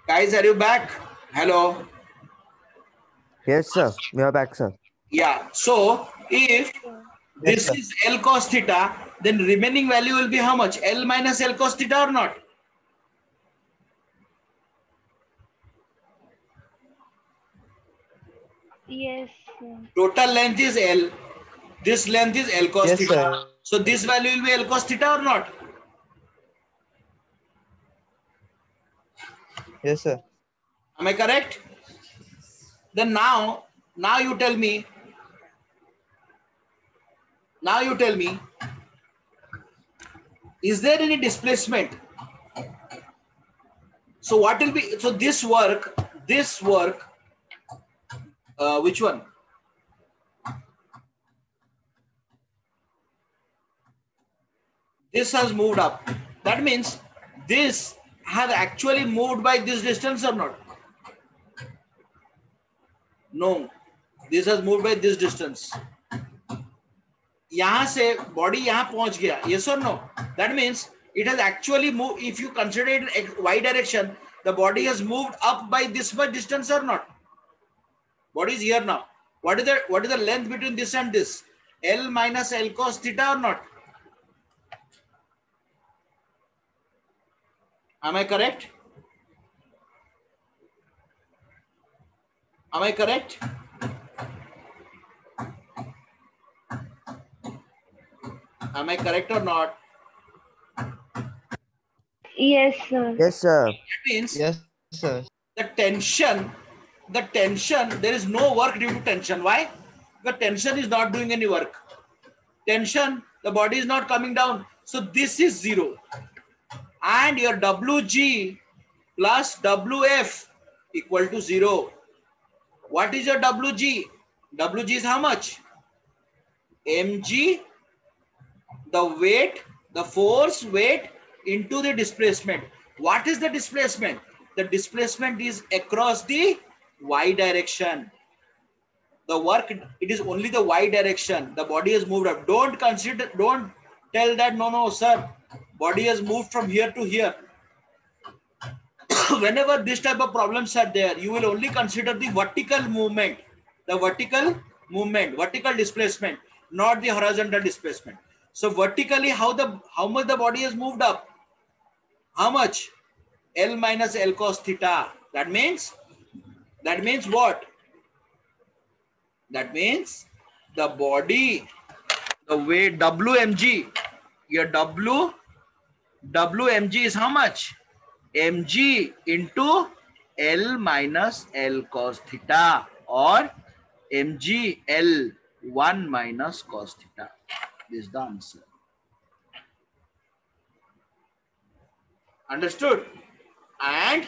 Guys, are you back? Hello. Yes, sir. We are back, sir. Yeah. So if this is L cos theta, then remaining value will be how much? L minus L cos theta or not? Yes, sir. Total length is L. This length is L cos Yes, theta. sir. So this value will be L cos theta or not? Yes, sir. Am I correct? Then now you tell me. Now you tell me. Is there any displacement? So what will be? So this work. Which one? This has moved up. That means this has actually moved by this distance or not? No. This has moved by this distance. यहाँ से body यहाँ पहुंच गया. Yes or no? That means it has actually moved. If you consider it in y direction, the body has moved up by this much distance or not? Body is here now. What is the length between this and this? L minus L cos theta or not? Am I correct? Am I correct? Am I correct or not? Yes, sir. Yes, sir. That means Yes, sir. the tension, there is no work due to tension. Why? Because tension is not doing any work. Tension, the body is not coming down. So this is 0. And your WG plus WF equal to 0. What is your WG? WG is how much? mg, the weight, the force weight into the displacement. What is the displacement? The displacement is across the y direction. The work, it is only the y direction. The body has moved up. Don't tell that no, sir, body has moved from here to here. Whenever this type of problems are there, you will only consider the vertical movement, vertical displacement, not the horizontal displacement. So vertically, how much the body has moved up? How much? L minus L cos theta. That means what? That means the body, the weight WmG, your WmG is how much? mg into L minus L cos theta, or mg L 1 minus cos theta. This is the answer. Understood? And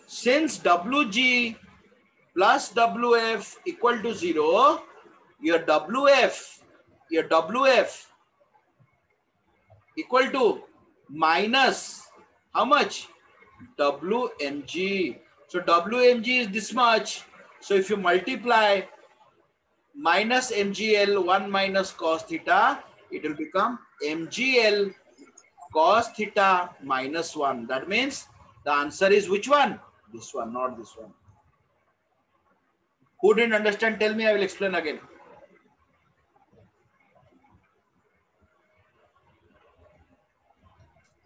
since WG plus WF equal to 0, your WF equal to minus how much? WmG. So WmG is this much. So if you multiply minus mgl 1 minus cos theta, it will become mgl cos theta minus 1. That means the answer is which one? This one, not this one. Who didn't understand, tell me, I will explain again.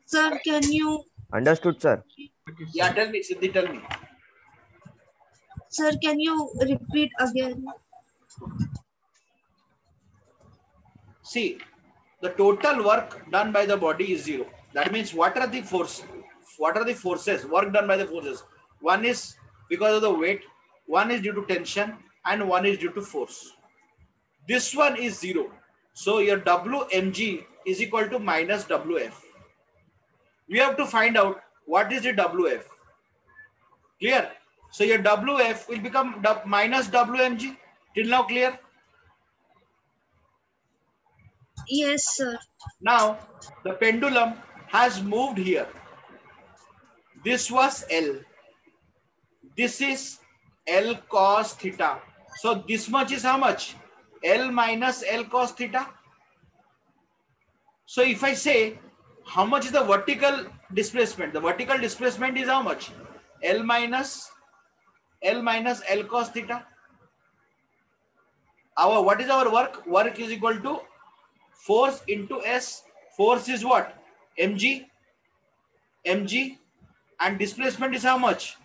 Sir, can you? Understood, sir. Yeah, tell me, Siddhi, tell me. Sir, can you repeat again? See, the total work done by the body is 0. That means what are the forces? What are the forces? Work done by the forces. One is because of the weight, one is due to tension, and one is due to force. This one is 0. So your WmG is equal to minus WF. We have to find out what is the WF. Clear? So your WF will become minus WmG. Till now clear? Yes, sir. Now the pendulum has moved here. This was L. This is L cos theta. So this much is how much? L minus L cos theta. So if I say how much is the vertical displacement? The vertical displacement is how much? L minus L cos theta. What is our work? Work is equal to force into S. Force is what? mg, and displacement is how much?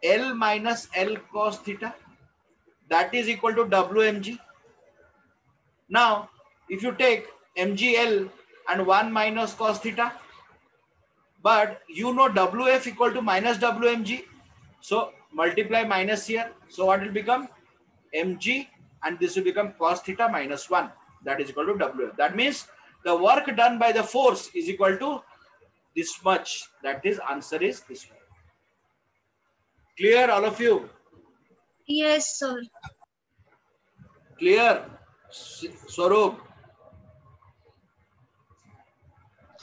L minus L cos theta. That is equal to Wmg. Now, if you take mgl and 1 minus cos theta, but you know Wf equal to minus Wmg, so multiply minus here. So what will become? Mg, and this will become cos theta minus 1. That is equal to Wf. That means the work done by the force is equal to this much. That is, answer is this one. Clear, all of you? Yes, sir. Clear, Swaroop?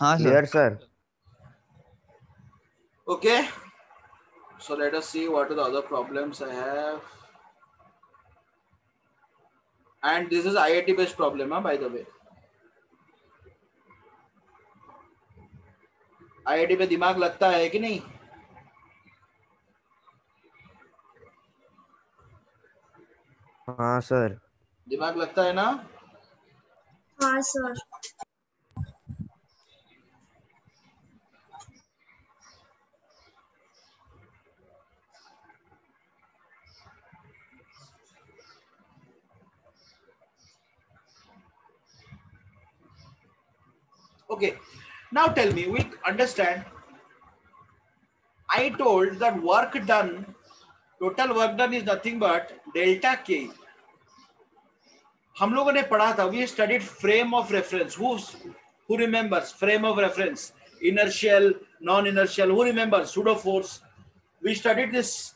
हाँ sir. Clear, sir. Okay. So let us see what are the other problems I have. And this is IIT based problem, by the way. IIT पे दिमाग लगता है कि नहीं? हाँ sir. दिमाग लगता है ना? हाँ sir. Okay. Now tell me, we understand. I told that work done, total work done is nothing but delta K. हम लोगों ने पढ़ा था, we studied frame of reference. Who remembers frame of reference? Inertial, non-inertial. Who remembers pseudo force? We studied this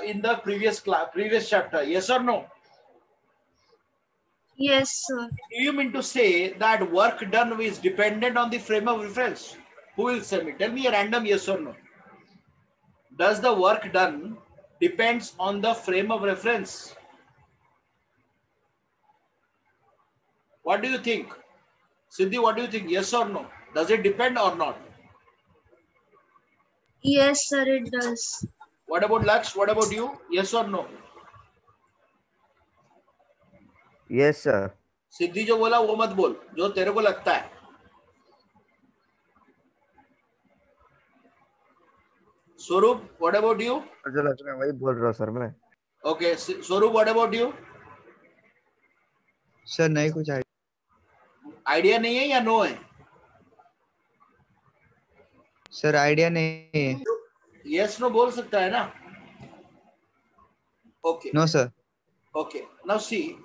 in the previous chapter. Yes or no? Yes, sir. Do you mean to say that work done is dependent on the frame of reference? Who will say me? Tell me a random yes or no. Does the work done depends on the frame of reference? What do you think? Siddhi, what do you think? Yes or no? Does it depend or not? Yes, sir, it does. What about Laksh? What about you? Yes or no? Yes, sir. सिद्धि जो बोला वो मत बोल, जो तेरे को लगता है. स्वरूप, what about you? जो लग रहा है वही बोल रहा हूँ सर मैं. Okay, स्वरूप, what about you? सर नहीं कुछ आइडिया नहीं है या नो है? सर आइडिया नहीं है. Yes, no बोल सकता है ना? Okay. No sir. Okay. Now see,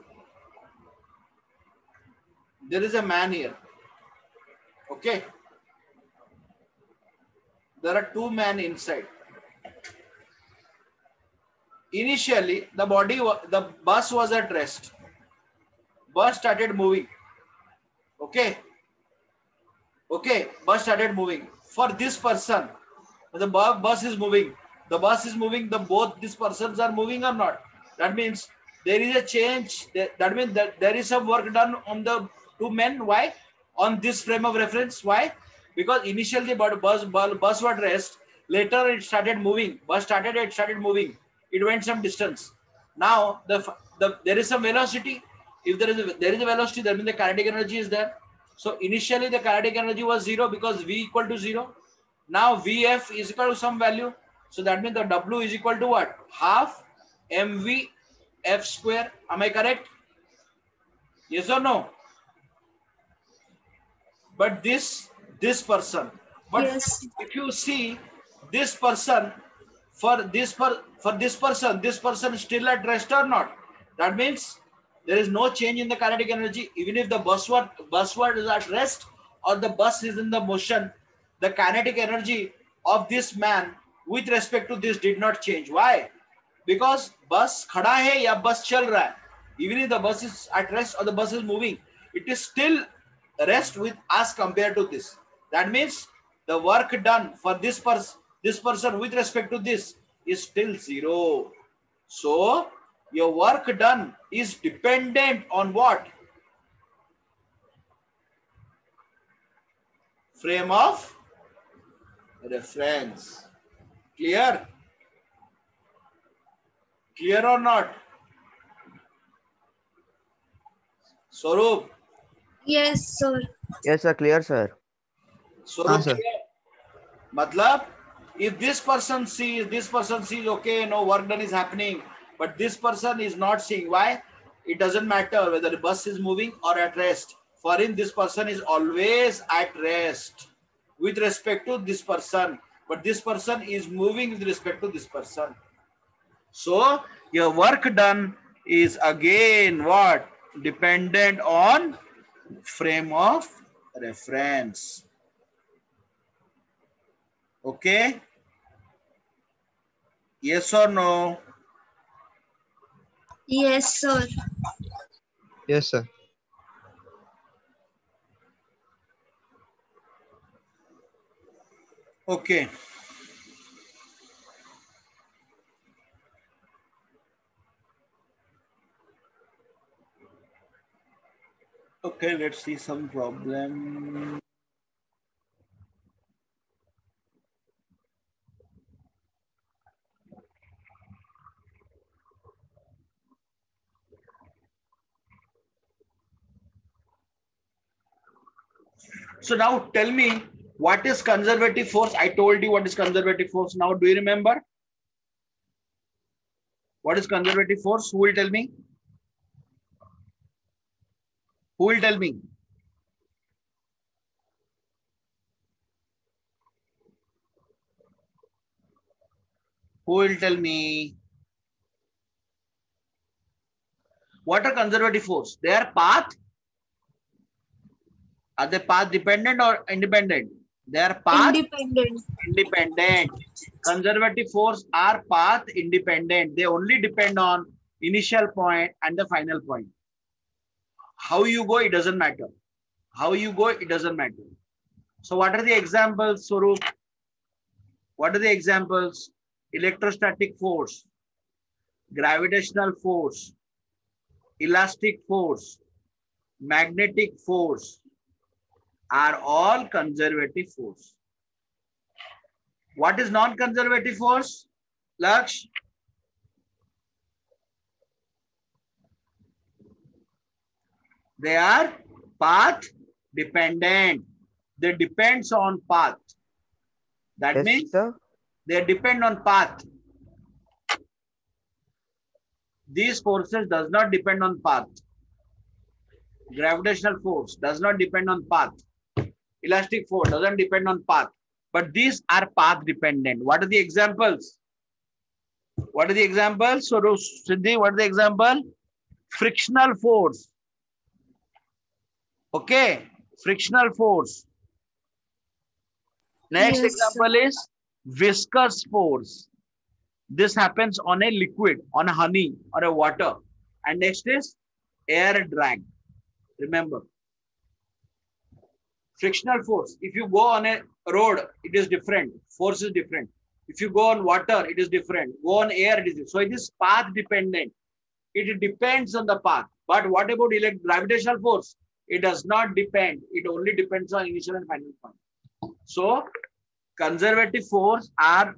there is a man here. Okay. There are two men inside. Initially, the bus was at rest. Bus started moving. Okay. Okay. Bus started moving. For this person, the bus is moving. The bus is moving. Both these persons are moving or not. That means there is a change. That means that there is some work done on the two men. Why? On this frame of reference. Why? Because initially the bus was at rest. Later it started moving. It started moving. It went some distance. Now there is some velocity. If there is a velocity, that means the kinetic energy is there. So initially the kinetic energy was 0 because V equal to 0. Now Vf is equal to some value. So that means the W is equal to what? Half mv f square. Am I correct? Yes or no? But this person. But Yes. if you see this person, for this person still at rest or not? That means there is no change in the kinetic energy. Even if the bus is at rest or the bus is in the motion, the kinetic energy of this man with respect to this did not change. Why? Because bus खड़ा है या bus चल रहा है. Even if the bus is at rest or the bus is moving, it is still rest with us compared to this. That means the work done for this person with respect to this is still 0. So your work done is dependent on what? Frame of reference. Clear? Clear or not? Swaroop. Yes, sir. Yes, sir. Clear, sir. Swaroop, sir. clear? Matlab, if this person sees, okay, no work done is happening, but this person is not seeing. Why? It doesn't matter whether the bus is moving or at rest. For him, this person is always at rest with respect to this person, but this person is moving with respect to this person. So your work done is again what? Dependent on frame of reference. Okay? Yes or no? Yes, sir. Yes, sir. Okay. Okay, let's see some problem. So now tell me, what is conservative force? I told you what is conservative force. Now do you remember? What is conservative force? Who will tell me? Who will tell me? Who will tell me? What are conservative force? They are path. Are they path dependent or independent? They are path Independent. independent. Conservative force are path independent. They only depend on initial point and the final point. How you go, it doesn't matter. How you go, it doesn't matter. So what are the examples, Swaroop? What are the examples? Electrostatic force, gravitational force, elastic force, magnetic force are all conservative force. What is non-conservative force? Laksh? They are path dependent. They depends on path. That Yes, means sir. they depend on path. These forces does not depend on path. Gravitational force does not depend on path. Elastic force doesn't depend on path. But these are path dependent. What are the examples? What are the examples? So, Siddhi, what is the example? Frictional force. Okay, frictional force. Next Yes, example is viscous force. This happens on a liquid, on a honey or a water. And next is air drag. Remember, frictional force. If you go on a road, it is different. Force is different. If you go on water, it is different. Go on air, it is different. So it is path dependent. It depends on the path. But what about gravitational force? It does not depend. It only depends on initial and final point. So conservative force are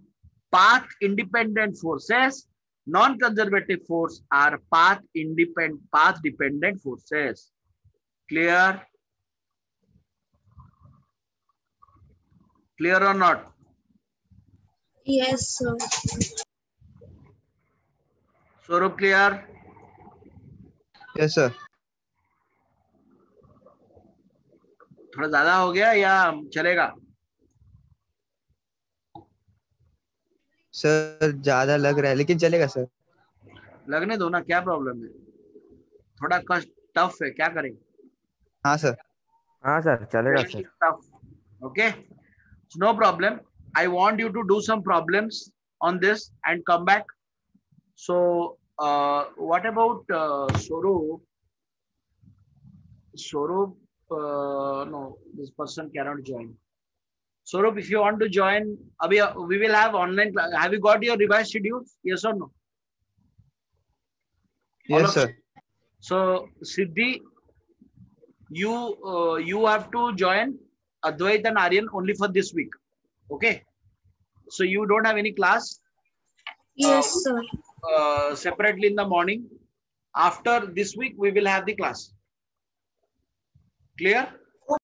path independent forces. Non-conservative force are path dependent forces. Clear? Clear or not? yes, sir. Swaroop, clear? Yes, sir. थोड़ा ज्यादा हो गया या चलेगा? Sir ज्यादा लग रहा है लेकिन चलेगा सर. लगने दो ना, क्या प्रॉब्लम है? थोड़ा कष्ट टफ है, क्या करें? हाँ सर. हाँ सर, चलेगा sir. Tough. Okay, so no problem. I want you to do some problems on this and come back. So what about Swaroop? Swaroop, no, this person cannot join. Swaroop, if you want to join, we will have online class. Have you got your revised schedules? Yes or no? Yes, sir. So Siddhi, you have to join Advait and Aryan only for this week. Okay. So you don't have any class? Yes, sir. separately in the morning. After this week, we will have the class. Clear?